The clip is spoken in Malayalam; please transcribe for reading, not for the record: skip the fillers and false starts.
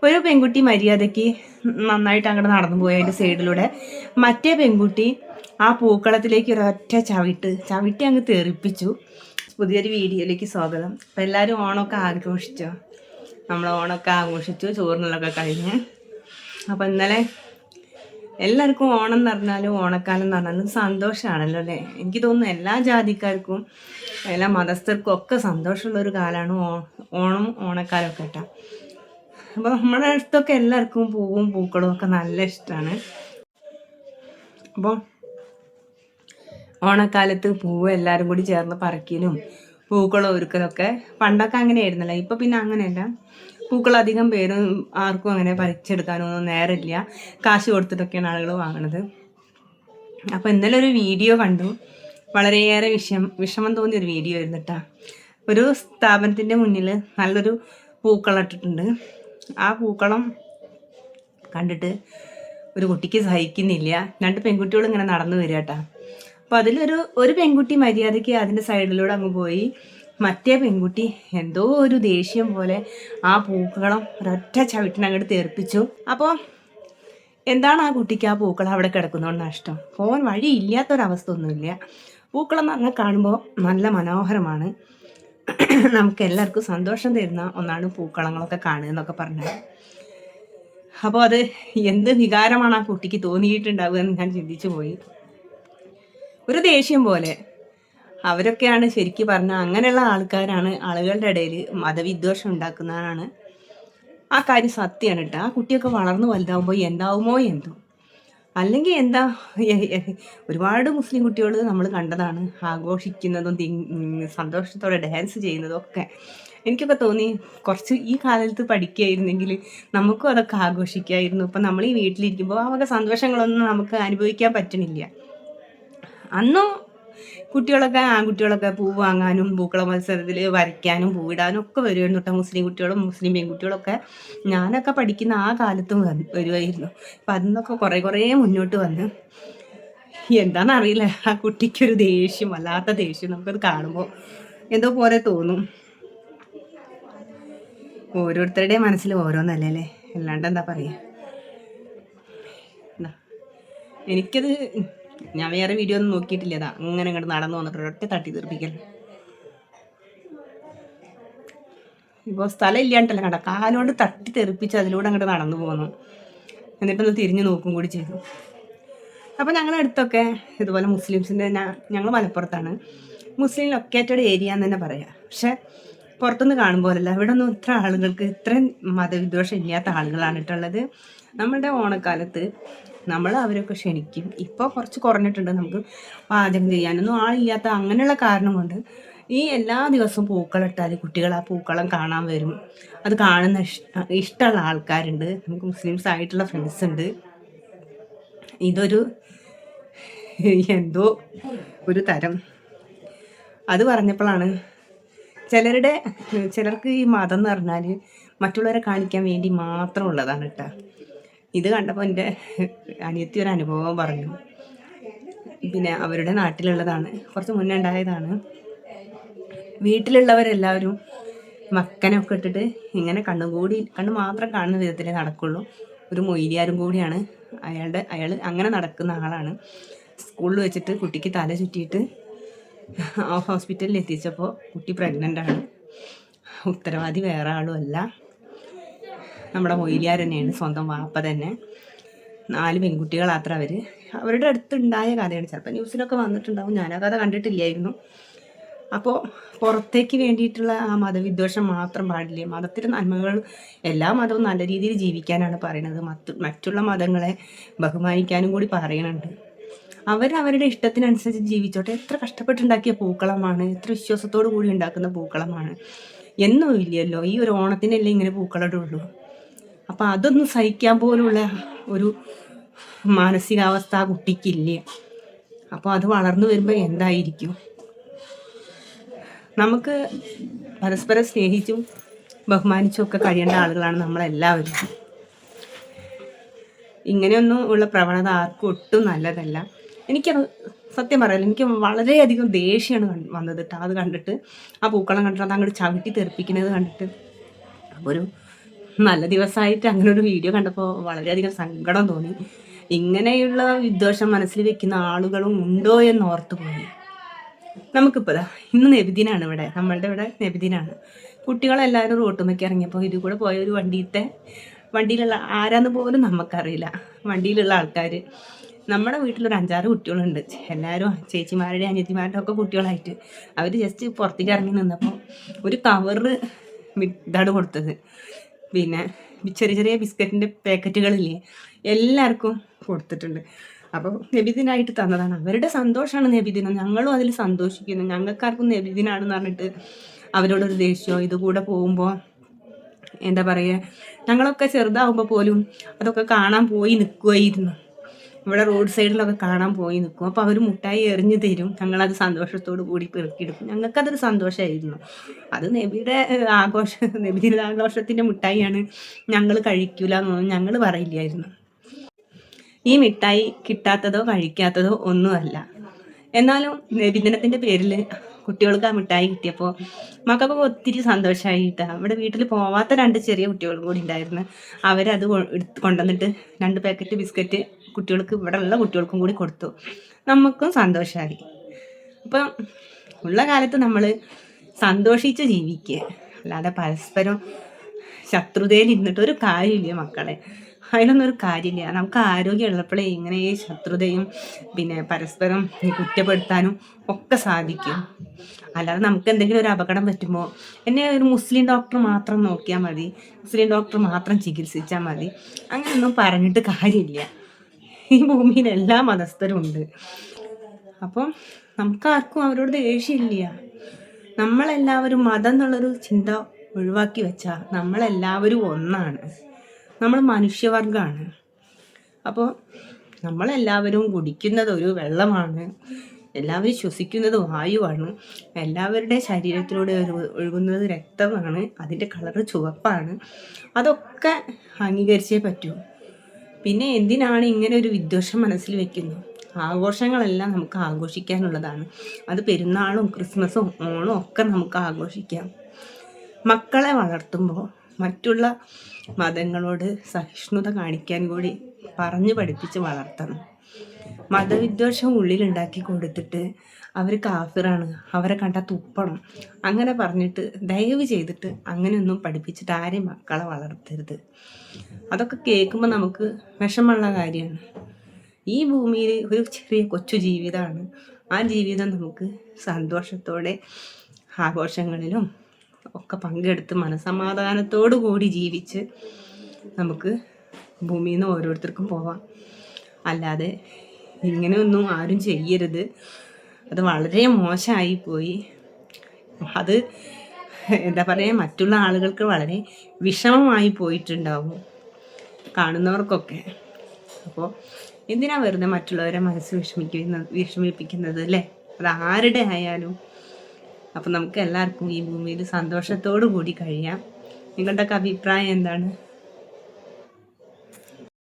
ഒരു പെൺകുട്ടി മര്യാദയ്ക്ക് നന്നായിട്ട് അങ്ങോട്ട് നടന്നു പോയി അതിൻ്റെ സൈഡിലൂടെ. മറ്റേ പെൺകുട്ടി ആ പൂക്കളത്തിലേക്ക് ഒരൊറ്റ ചവിട്ടി അങ്ങ് തെറിപ്പിച്ചു. പുതിയൊരു വീഡിയോയിലേക്ക് സ്വാഗതം. അപ്പം എല്ലാവരും ഓണമൊക്കെ ആഘോഷിച്ചോ? നമ്മൾ ഓണമൊക്കെ ആഘോഷിച്ചു, ചോറിനുള്ളതൊക്കെ കഴിഞ്ഞ്. അപ്പം ഇന്നലെ എല്ലാവർക്കും ഓണം എന്ന് പറഞ്ഞാലും ഓണക്കാലം എന്ന് പറഞ്ഞാലും സന്തോഷമാണല്ലോ അല്ലേ? എനിക്ക് തോന്നുന്നു എല്ലാ ജാതിക്കാർക്കും എല്ലാ മതസ്ഥർക്കും ഒക്കെ സന്തോഷമുള്ളൊരു കാലമാണ് ഓണം, ഓണക്കാലമൊക്കെ കേട്ടോ. അപ്പോൾ നമ്മുടെ അടുത്തൊക്കെ എല്ലാവർക്കും പൂവും പൂക്കളും ഒക്കെ നല്ല ഇഷ്ടമാണ്. അപ്പോൾ ഓണക്കാലത്ത് പൂവ് എല്ലാവരും കൂടി ചേർന്ന് പറിക്കലും പൂക്കളം ഒരുക്കലൊക്കെ പണ്ടൊക്കെ അങ്ങനെയായിരുന്നല്ലോ. ഇപ്പോൾ പിന്നെ അങ്ങനെയല്ല. പൂക്കളധികം പേരും ആർക്കും അങ്ങനെ പറിച്ചെടുക്കാനൊന്നും നേരമില്ല. കാശ് കൊടുത്തിട്ടൊക്കെയാണ് ആളുകൾ വാങ്ങണത്. അപ്പോൾ ഇന്നലെ ഒരു വീഡിയോ കണ്ടു. വളരെയേറെ വിഷമം തോന്നിയൊരു വീഡിയോ ആയിരുന്നു കേട്ടോ. ഒരു സ്ഥാപനത്തിൻ്റെ മുന്നിൽ നല്ലൊരു പൂക്കളം ഇട്ടിട്ടുണ്ട്. ആ പൂക്കളം കണ്ടിട്ട് ഒരു കുട്ടിക്ക് സഹിക്കുന്നില്ല. 2 പെൺകുട്ടികൾ ഇങ്ങനെ നടന്നു വരിക കേട്ടോ. അപ്പോൾ ഒരു പെൺകുട്ടി മര്യാദയ്ക്ക് അതിൻ്റെ സൈഡിലൂടെ അങ്ങ് പോയി. മറ്റേ പെൺകുട്ടി എന്തോ ഒരു ദേഷ്യം പോലെ ആ പൂക്കളം ഒരൊറ്റ ചവിട്ടിനങ്ങോട്ട് തെറിപ്പിച്ചു. അപ്പോൾ എന്താണ് ആ കുട്ടിക്ക് ആ പൂക്കളം അവിടെ കിടക്കുന്നതുകൊണ്ട് നഷ്ടം? പോകാൻ വഴിയില്ലാത്തൊരവസ്ഥ ഒന്നുമില്ല. പൂക്കളം എന്ന് പറഞ്ഞാൽ കാണുമ്പോൾ നല്ല മനോഹരമാണ്. നമുക്ക് എല്ലാവർക്കും സന്തോഷം തരുന്ന ഒന്നാണ് പൂക്കളങ്ങളൊക്കെ കാണുക എന്നൊക്കെ പറഞ്ഞാൽ. അപ്പോൾ അത് എന്ത് വികാരമാണ് ആ കുട്ടിക്ക് തോന്നിയിട്ടുണ്ടാവുക എന്ന് ഞാൻ ചിന്തിച്ചു പോയി. ഒരു ദേഷ്യം പോലെ. അവരൊക്കെയാണ് ശരിക്കും പറഞ്ഞാൽ അങ്ങനെയുള്ള ആൾക്കാരാണ് ആളുകളുടെ ഇടയിൽ മതവിദ്വേഷം ഉണ്ടാക്കുന്നതാണ്. ആ കാര്യം സത്യമാണ് കേട്ടോ. ആ കുട്ടിയൊക്കെ വളർന്നു വലുതാവുമ്പോൾ എന്താവുമോ എന്തോ. അല്ലെങ്കിൽ എന്താ, ഒരുപാട് മുസ്ലിം കുട്ടികൾ നമ്മൾ കണ്ടതാണ് ആഘോഷിക്കുന്നതും സന്തോഷത്തോടെ ഡാൻസ് ചെയ്യുന്നതും ഒക്കെ. എനിക്കൊക്കെ തോന്നി കുറച്ച് ഈ കാലത്ത് പഠിക്കുകയായിരുന്നെങ്കിൽ നമുക്കും അതൊക്കെ ആഘോഷിക്കായിരുന്നു. ഇപ്പം നമ്മൾ ഈ വീട്ടിലിരിക്കുമ്പോൾ ആ വക സന്തോഷങ്ങളൊന്നും നമുക്ക് അനുഭവിക്കാൻ പറ്റണില്ല. അന്നും ആൺകുട്ടികളൊക്കെ പൂ വാങ്ങാനും പൂക്കള മത്സരത്തിൽ വരയ്ക്കാനും പൂവിടാനും ഒക്കെ വരുമായിരുന്നു കേട്ടോ. മുസ്ലിം കുട്ടികളും മുസ്ലിം പെൺകുട്ടികളൊക്കെ ഞാനൊക്കെ പഠിക്കുന്ന ആ കാലത്തും വരുമായിരുന്നു. അപ്പം അതിന്നൊക്കെ കുറേ മുന്നോട്ട് വന്ന്. എന്താണെന്നറിയില്ല, ആ കുട്ടിക്കൊരു ദേഷ്യം, വല്ലാത്ത ദേഷ്യം. നമുക്കത് കാണുമ്പോൾ എന്തോ പോലെ തോന്നും. ഓരോരുത്തരുടെയും മനസ്സിൽ ഓരോന്നല്ലേ അല്ലേ, അല്ലാണ്ട് എന്താ പറയുക. എനിക്കത് ഞാൻ വേറെ വീഡിയോ ഒന്നും നോക്കിയിട്ടില്ല. അതാ അങ്ങനെ ഇങ്ങോട്ട് നടന്നു വന്നിട്ട് ഒരൊറ്റ തട്ടി തീർപ്പിക്കൽ. ഇപ്പോൾ സ്ഥലം ഇല്ലാണ്ടല്ല കണ്ട, കാലുകൊണ്ട് തട്ടി തെറിപ്പിച്ച് അതിലൂടെ അങ്ങോട്ട് നടന്നു പോകുന്നു. എന്നിട്ടൊന്ന് തിരിഞ്ഞു നോക്കും കൂടി ചെയ്തു. അപ്പോൾ ഞങ്ങളുടെ അടുത്തൊക്കെ ഇതുപോലെ മുസ്ലിംസിൻ്റെ, ഞങ്ങൾ മലപ്പുറത്താണ്, മുസ്ലിം ലൊക്കേറ്റഡ് ഏരിയ എന്ന് തന്നെ പറയാം. പക്ഷെ പുറത്തുനിന്ന് കാണുമ്പോഴല്ല, ഇവിടെ ഒന്നും ഇത്ര ആളുകൾക്ക് ഇത്രയും മതവിദ്വേഷം ഇല്ലാത്ത ആളുകളാണ് ഇട്ടുള്ളത്. നമ്മളുടെ ഓണക്കാലത്ത് നമ്മൾ അവരൊക്കെ ക്ഷണിക്കും. ഇപ്പോൾ കുറച്ച് കുറഞ്ഞിട്ടുണ്ട്, നമുക്ക് പാചകം ചെയ്യാനൊന്നും ആളില്ലാത്ത അങ്ങനെയുള്ള കാരണം കൊണ്ട് ഈ എല്ലാ ദിവസവും പൂക്കളിട്ടാൽ കുട്ടികൾ ആ പൂക്കളം കാണാൻ വരും. അത് കാണുന്ന ഇഷ്ടമുള്ള ആൾക്കാരുണ്ട്. നമുക്ക് മുസ്ലിംസ് ആയിട്ടുള്ള ഫ്രണ്ട്സ് ഉണ്ട്. ഇതൊരു എന്തോ ഒരു തരം. അത് പറഞ്ഞപ്പോഴാണ് ചിലർക്ക് ഈ മതം എന്ന് പറഞ്ഞാൽ മറ്റുള്ളവരെ കാണിക്കാൻ വേണ്ടി മാത്രമുള്ളതാണ് കേട്ടോ. ഇത് കണ്ടപ്പോൾ എൻ്റെ അനിയത്തി ഒരു അനുഭവം പറഞ്ഞു. പിന്നെ അവരുടെ നാട്ടിലുള്ളതാണ്, കുറച്ച് മുന്നേ ഉണ്ടായതാണ്. വീട്ടിലുള്ളവരെല്ലാവരും മക്കനൊക്കെ ഇട്ടിട്ട് ഇങ്ങനെ കണ്ണ് മാത്രം കാണുന്ന വിധത്തിലേ നടക്കുള്ളൂ. ഒരു മൊയ്ലിയാരും കൂടിയാണ് അയാൾ അങ്ങനെ നടക്കുന്ന ആളാണ്. സ്കൂളിൽ വെച്ചിട്ട് കുട്ടിക്ക് തല ചുറ്റിയിട്ട് ഹോസ്പിറ്റലിൽ എത്തിച്ചപ്പോൾ കുട്ടി പ്രഗ്നൻ്റാണ്. ഉത്തരവാദി വേറെ ആളുമല്ല, നമ്മുടെ മൊയ്ലിയാർ തന്നെയാണ്, സ്വന്തം വാപ്പ തന്നെ. 4 പെൺകുട്ടികളാത്ര അവരുടെ അടുത്തുണ്ടായ കഥയാണ്. ചിലപ്പോൾ ന്യൂസിലൊക്കെ വന്നിട്ടുണ്ടാവും, ഞാൻ ആ കഥ കണ്ടിട്ടില്ലായിരുന്നു. അപ്പോൾ പുറത്തേക്ക് വേണ്ടിയിട്ടുള്ള ആ മതവിദ്വേഷം മാത്രം പാടില്ല. മതത്തിൻ്റെ നന്മകൾ, എല്ലാ മതവും നല്ല രീതിയിൽ ജീവിക്കാനാണ് പറയുന്നത്. മറ്റുള്ള മതങ്ങളെ ബഹുമാനിക്കാനും കൂടി പറയുന്നുണ്ട്. അവരവരുടെ ഇഷ്ടത്തിനനുസരിച്ച് ജീവിച്ചോട്ടെ. എത്ര കഷ്ടപ്പെട്ടുണ്ടാക്കിയ പൂക്കളമാണ്, എത്ര വിശ്വാസത്തോടു കൂടി ഉണ്ടാക്കുന്ന പൂക്കളമാണ്. എന്നും ഇല്ലല്ലോ, ഈ ഒരു ഓണത്തിനല്ലേ ഇങ്ങനെ പൂക്കളിടുള്ളൂ. അപ്പം അതൊന്നും സഹിക്കാൻ പോലുള്ള ഒരു മാനസികാവസ്ഥ ആ കുട്ടിക്കില്ല. അപ്പോൾ അത് വളർന്നു വരുമ്പോൾ എന്തായിരിക്കും? നമുക്ക് പരസ്പരം സ്നേഹിച്ചും ബഹുമാനിച്ചും ഒക്കെ കഴിയേണ്ട ആളുകളാണ് നമ്മളെല്ലാവരും. ഇങ്ങനെയൊന്നും ഉള്ള പ്രവണത ആർക്കും ഒട്ടും നല്ലതല്ല. എനിക്കത് സത്യം പറയാലോ, എനിക്ക് വളരെയധികം ദേഷ്യമാണ് വന്നത് അത് കണ്ടിട്ട്. ആ പൂക്കളം കണ്ടിട്ട് അത് അങ്ങോട്ട് ചവിട്ടി തെറിപ്പിക്കുന്നത് കണ്ടിട്ട്. ഒരു നല്ല ദിവസമായിട്ട് അങ്ങനെ ഒരു വീഡിയോ കണ്ടപ്പോൾ വളരെയധികം സങ്കടം തോന്നി. ഇങ്ങനെയുള്ള വിദ്വേഷം മനസ്സിൽ വെക്കുന്ന ആളുകളും ഉണ്ടോ എന്ന് ഓർത്തു പോയി. നമുക്കിപ്പോൾ ഇന്ന് നബിദിനാണ്, നമ്മളുടെ ഇവിടെ നബിദിനാണ്. കുട്ടികളെല്ലാവരും റോട്ടുമ്മയ്ക്ക് ഇറങ്ങിയപ്പോൾ ഇത് കൂടെ പോയ ഒരു വണ്ടിയിലുള്ള ആരാന്ന് പോലും നമുക്കറിയില്ല. വണ്ടിയിലുള്ള ആൾക്കാർ, നമ്മുടെ വീട്ടിലൊരു 5-6 കുട്ടികളുണ്ട്. എല്ലാവരും ചേച്ചിമാരുടെ അനിയത്തിമാരുടെ ഒക്കെ കുട്ടികളായിട്ട് അവർ ജസ്റ്റ് പുറത്തേക്ക് ഇറങ്ങി നിന്നപ്പോൾ ഒരു കവറ് ഇതാണ് കൊടുത്തത്. പിന്നെ ചെറിയ ചെറിയ ബിസ്ക്കറ്റിൻ്റെ പാക്കറ്റുകളില്ലേ, എല്ലാവർക്കും കൊടുത്തിട്ടുണ്ട്. അപ്പോൾ നബിദിനായിട്ട് തന്നതാണ്. അവരുടെ സന്തോഷമാണ് നബിദിനം. ഞങ്ങളും അതിൽ സന്തോഷിക്കുന്നു. ഞങ്ങൾക്കാർക്കും നബിദിനാണെന്ന് പറഞ്ഞിട്ട് അവരോടൊരു ദേഷ്യമോ ഇത് കൂടെ പോകുമ്പോൾ എന്താ പറയുക, ഞങ്ങളൊക്കെ ചെറുതാവുമ്പോൾ പോലും അതൊക്കെ കാണാൻ പോയി നിൽക്കുമായിരുന്നു. ഇവിടെ റോഡ് സൈഡിലൊക്കെ കാണാൻ പോയി നിൽക്കും. അപ്പോൾ അവർ മുട്ടായി എറിഞ്ഞു തരും. ഞങ്ങളത് സന്തോഷത്തോടു കൂടി പെറുക്കിയെടുക്കും. ഞങ്ങൾക്കതൊരു സന്തോഷമായിരുന്നു. അത് നബിദിനാഘോഷത്തിൻ്റെ മുട്ടായിയാണ്, ഞങ്ങൾ കഴിക്കൂല എന്നൊന്നും ഞങ്ങൾ പറയില്ലായിരുന്നു. ഈ മിഠായി കിട്ടാത്തതോ കഴിക്കാത്തതോ ഒന്നുമല്ല. എന്നാലും നബിദിനത്തിൻ്റെ പേരിൽ കുട്ടികൾക്ക് ആ മിഠായി കിട്ടിയപ്പോൾ മക്കൾക്കൊക്കെ ഒത്തിരി സന്തോഷമായിട്ടാണ്. അവിടെ വീട്ടിൽ പോവാത്ത 2 ചെറിയ കുട്ടികളും കൂടി ഉണ്ടായിരുന്നു. അവരത് കൊണ്ടുവന്നിട്ട് 2 പാക്കറ്റ് ബിസ്ക്കറ്റ് കുട്ടികൾക്ക്, ഇവിടെ ഉള്ള കുട്ടികൾക്കും കൂടി കൊടുത്തു. നമുക്കും സന്തോഷമായി. അപ്പം ഉള്ള കാലത്ത് നമ്മൾ സന്തോഷിച്ച് ജീവിക്കുക, അല്ലാതെ പരസ്പരം ശത്രുതയിൽ ഇരുന്നിട്ടൊരു കാര്യമില്ല മക്കളെ. അതിനൊന്നും ഒരു കാര്യമില്ല. നമുക്ക് ആരോഗ്യം ഉള്ളപ്പോഴേ ഇങ്ങനെ ഈ ശത്രുതയും പിന്നെ പരസ്പരം കുറ്റപ്പെടുത്താനും ഒക്കെ സാധിക്കും. അല്ലാതെ നമുക്ക് എന്തെങ്കിലും ഒരു അപകടം പറ്റുമ്പോൾ എന്നെ ഒരു മുസ്ലിം ഡോക്ടർ മാത്രം നോക്കിയാൽ മതി, മുസ്ലിം ഡോക്ടർ മാത്രം ചികിത്സിച്ചാൽ മതി, അങ്ങനെയൊന്നും പറഞ്ഞിട്ട് കാര്യമില്ല. ഈ ഭൂമിയിൽ എല്ലാ മതസ്ഥരും ഉണ്ട്. അപ്പം നമുക്കാർക്കും അവരോട് ദേഷ്യമില്ല. നമ്മളെല്ലാവരും മതം എന്നുള്ളൊരു ചിന്ത ഒഴിവാക്കി വെച്ചാൽ നമ്മളെല്ലാവരും ഒന്നാണ്. നമ്മൾ മനുഷ്യവർഗമാണ്. അപ്പോൾ നമ്മളെല്ലാവരും കുടിക്കുന്നത് ഒരു വെള്ളമാണ്, എല്ലാവരും ശ്വസിക്കുന്നത് വായുവാണ്, എല്ലാവരുടെ ശരീരത്തിലൂടെ ഒഴുകുന്നത് രക്തമാണ്, അതിൻ്റെ കളറ് ചുവപ്പാണ്. അതൊക്കെ അംഗീകരിച്ചേ പറ്റൂ. പിന്നെ എന്തിനാണ് ഇങ്ങനെ ഒരു വിദ്വേഷം മനസ്സിൽ വെക്കുന്നത്? ആഘോഷങ്ങളെല്ലാം നമുക്ക് ആഘോഷിക്കാനുള്ളതാണ്. അത് പെരുന്നാളും ക്രിസ്മസും ഓണവും ഒക്കെ നമുക്ക് ആഘോഷിക്കാം. മക്കളെ വളർത്തുമ്പോൾ മറ്റുള്ള മതങ്ങളോട് സഹിഷ്ണുത കാണിക്കാൻ കൂടി പറഞ്ഞു പഠിപ്പിച്ച് വളർത്തണം. മതവിദ്വേഷം ഉള്ളിലുണ്ടാക്കി കൊടുത്തിട്ട് അവർ കാഫിറാണ്, അവരെ കണ്ടാൽ തുപ്പണം, അങ്ങനെ പറഞ്ഞിട്ട് ദയവ് ചെയ്തിട്ട് അങ്ങനെയൊന്നും പഠിപ്പിച്ചിട്ട് ആരെയും മക്കളെ വളർത്തരുത്. അതൊക്കെ കേൾക്കുമ്പോൾ നമുക്ക് വിഷമമുള്ള കാര്യമാണ്. ഈ ഭൂമിയിൽ ഒരു ചെറിയ കൊച്ചു ജീവിതമാണ്. ആ ജീവിതം നമുക്ക് സന്തോഷത്തോടെ ആഘോഷങ്ങളിലും ഒക്കെ പങ്കെടുത്ത് മനസമാധാനത്തോടു കൂടി ജീവിച്ച് നമുക്ക് ഭൂമിയിൽ നിന്ന് ഓരോരുത്തർക്കും പോവാം. അല്ലാതെ ഇങ്ങനെയൊന്നും ആരും ചെയ്യരുത്. അത് വളരെ മോശമായി പോയി. അത് എന്താ പറയുക, മറ്റുള്ള ആളുകൾക്ക് വളരെ വിഷമമായി പോയിട്ടുണ്ടാവും, കാണുന്നവർക്കൊക്കെ. അപ്പോൾ എന്തിനാ വെറുതെ മറ്റുള്ളവരെ മനസ്സ് വിഷമിപ്പിക്കുന്നത് അല്ലേ? അത് ആരുടെ ആയാലും. അപ്പം നമുക്ക് എല്ലാവർക്കും ഈ ഭൂമിയിൽ സന്തോഷത്തോടു കൂടി കഴിയാം. നിങ്ങളുടെയൊക്കെ അഭിപ്രായം എന്താണ്?